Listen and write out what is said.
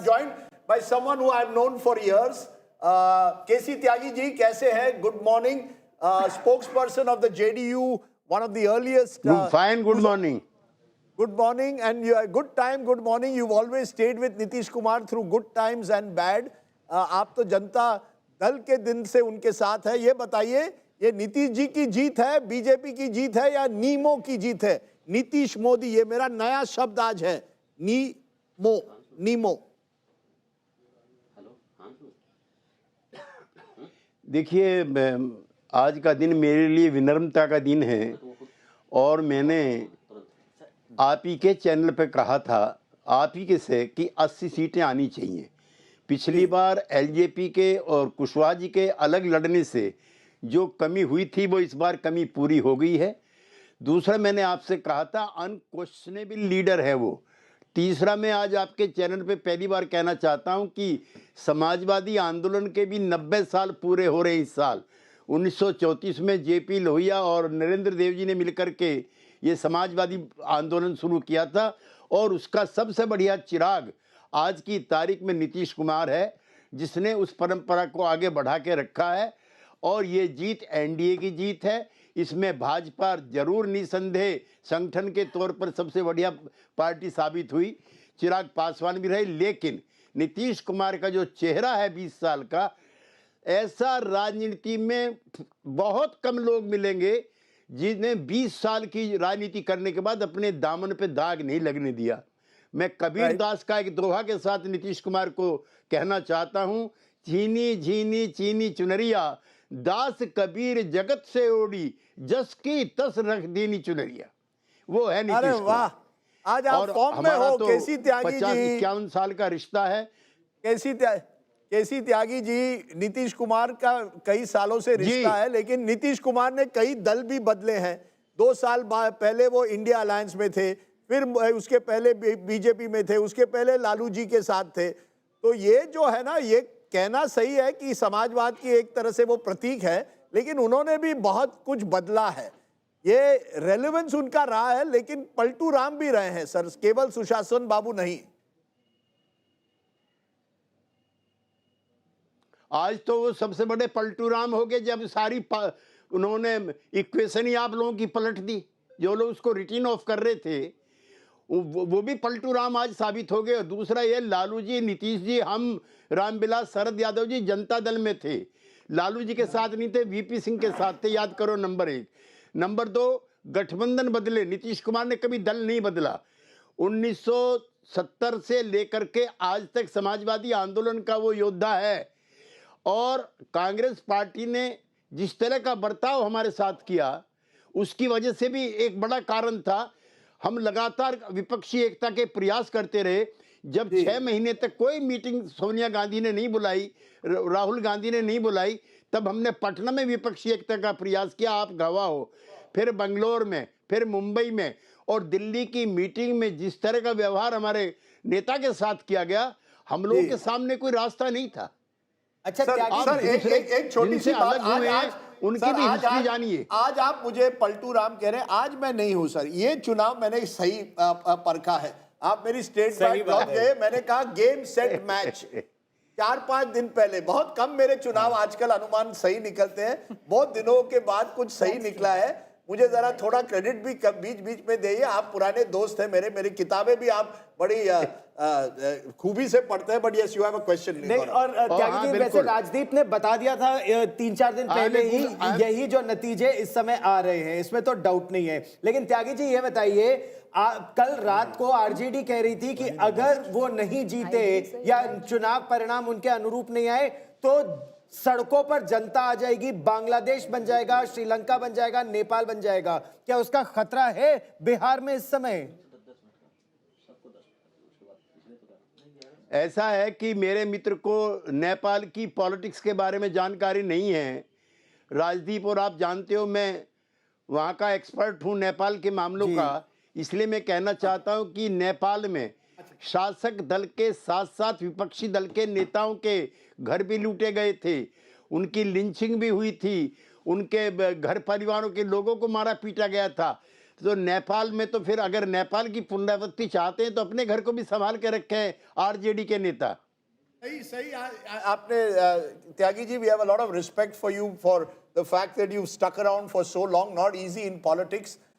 I'm joined by someone who I've known for years. केसी त्यागी जी कैसे हैं? Good morning. Spokesperson of the JDU, one of the earliest. Fine. Good morning. Good morning, and you good time, good morning. You've always stayed with Nitish Kumar through good times and bad. आप तो जनता दल के दिन से उनके साथ है. ये बताइए, ये नीतीश जी की जीत है, बीजेपी की जीत है या नीमो की जीत है? नीतीश मोदी, ये मेरा नया शब्द आज है. नीमो. देखिए, आज का दिन मेरे लिए विनम्रता का दिन है और मैंने आप ही के चैनल पे कहा था, आप ही के से, कि 80 सीटें आनी चाहिए. पिछली बार एलजेपी के और कुशवाहा जी के अलग लड़ने से जो कमी हुई थी वो इस बार कमी पूरी हो गई है. दूसरा, मैंने आपसे कहा था अनक्वेश्चनेबल लीडर है वो. तीसरा, मैं आज आपके चैनल पे पहली बार कहना चाहता हूं कि समाजवादी आंदोलन के भी 90 साल पूरे हो रहे इस साल. 1934 में जेपी लोहिया और नरेंद्र देव जी ने मिलकर के ये समाजवादी आंदोलन शुरू किया था और उसका सबसे बढ़िया चिराग आज की तारीख में नीतीश कुमार है, जिसने उस परंपरा को आगे बढ़ा के रखा है. और ये जीत एनडीए की जीत है. इसमें भाजपा जरूर निसंदेह संगठन के तौर पर सबसे बढ़िया पार्टी साबित हुई. चिराग पासवान भी रहे, लेकिन नीतीश कुमार का जो चेहरा है 20 साल का, ऐसा राजनीति में बहुत कम लोग मिलेंगे जिन्हें 20 साल की राजनीति करने के बाद अपने दामन पे दाग नहीं लगने दिया. मैं कबीर दास का एक दोहा के साथ नीतीश कुमार को कहना चाहता हूं, झीनी झीनी चीनी चुनरिया, दास कबीर जगत से ओढ़ी, जस की तस रख दीनी चुनरिया. वो है नीतीश कुमार. अरे वाह, आज आप फॉर्म में हो. केसी त्यागी जी, 50-51 साल का रिश्ता है. केसी त्यागी जी, नीतीश कुमार का कई सालों से रिश्ता है, लेकिन नीतीश कुमार ने कई दल भी बदले हैं. 2 साल पहले वो इंडिया अलायंस में थे, फिर उसके पहले बीजेपी में थे, उसके पहले लालू जी के साथ थे. तो ये जो है ना, ये कहना सही है कि समाजवाद की एक तरह से वो प्रतीक है, लेकिन उन्होंने भी बहुत कुछ बदला है. ये रेलेवेंस उनका रहा है, लेकिन पलटू राम भी रहे हैं सर, केवल सुशासन बाबू नहीं. आज तो वो सबसे बड़े पलटू राम हो गए जब सारी उन्होंने इक्वेशन ही आप लोगों की पलट दी. जो लोग उसको रिटर्न ऑफ कर रहे थे वो भी पलटू राम आज साबित हो गए. और दूसरा ये, लालू जी, नीतीश जी, हम रामविलास शरद यादव जी जनता दल में थे, लालू जी के साथ नहीं थे, वीपी सिंह के साथ थे. याद करो. नंबर 1. नंबर 2, गठबंधन बदले, नीतीश कुमार ने कभी दल नहीं बदला. 1970 से लेकर के आज तक समाजवादी आंदोलन का वो योद्धा है. और कांग्रेस पार्टी ने जिस तरह का बर्ताव हमारे साथ किया, उसकी वजह से भी एक बड़ा कारण था. हम लगातार विपक्षी एकता के प्रयास करते रहे. जब 6 महीने तक कोई मीटिंग सोनिया गांधी ने नहीं बुलाई, राहुल गांधी ने नहीं बुलाई, तब हमने पटना में विपक्षी एकता का प्रयास किया. आप गवाह हो. फिर बंगलोर में, फिर मुंबई में और दिल्ली की मीटिंग में जिस तरह का व्यवहार हमारे नेता के साथ किया गया, हम लोगों के सामने कोई रास्ता नहीं था. अच्छा सर, एक छोटी सी बात, आज उनकी भी हिस्ट्री जानिए. आज आप मुझे पलटू राम कह रहे हैं, आज मैं नहीं हूं सर. ये चुनाव मैंने सही परखा है. आप मेरी स्टेट बैंक ब्लॉक गए, मैंने कहा गेम सेट मैच. 4-5 दिन पहले, बहुत कम मेरे चुनाव आजकल अनुमान सही निकलते हैं, बहुत दिनों के बाद कुछ सही निकला है. मुझे जरा थोड़ा क्रेडिट भी बीच बीच में दीजिए. आप पुराने दोस्त हैं मेरी किताबें भी आप बड़ी खूबी से पढ़ते हैं. But yes, you have a question. नहीं, और त्यागी जी, वैसे राजदीप ने बता दिया था 3-4 दिन पहले ही यही जो नतीजे इस समय आ रहे हैं, इसमें तो डाउट नहीं है. लेकिन त्यागी जी ये बताइए, कल रात को आरजेडी कह रही थी कि अगर वो नहीं जीते या चुनाव परिणाम उनके अनुरूप नहीं आए तो सड़कों पर जनता आ जाएगी, बांग्लादेश बन जाएगा, श्रीलंका बन जाएगा, नेपाल बन जाएगा. क्या उसका खतरा है बिहार में इस समय? ऐसा है कि मेरे मित्र को नेपाल की पॉलिटिक्स के बारे में जानकारी नहीं है, राजदीप, और आप जानते हो मैं वहाँ का एक्सपर्ट हूँ नेपाल के मामलों का. इसलिए मैं कहना चाहता हूँ कि नेपाल में शासक दल के साथ साथ विपक्षी दल के नेताओं के घर भी लूटे गए थे, उनकी लिंचिंग भी हुई थी, उनके घर परिवारों के लोगों को मारा पीटा गया था. तो नेपाल में तो फिर अगर नेपाल की पुनरावृत्ति चाहते हैं तो अपने घर को भी संभाल के रखे आरजेडी के नेता। सही सही आपने Tyagi ji, we have a lot of respect for you for the fact that you stuck around for so long, not easy in politics,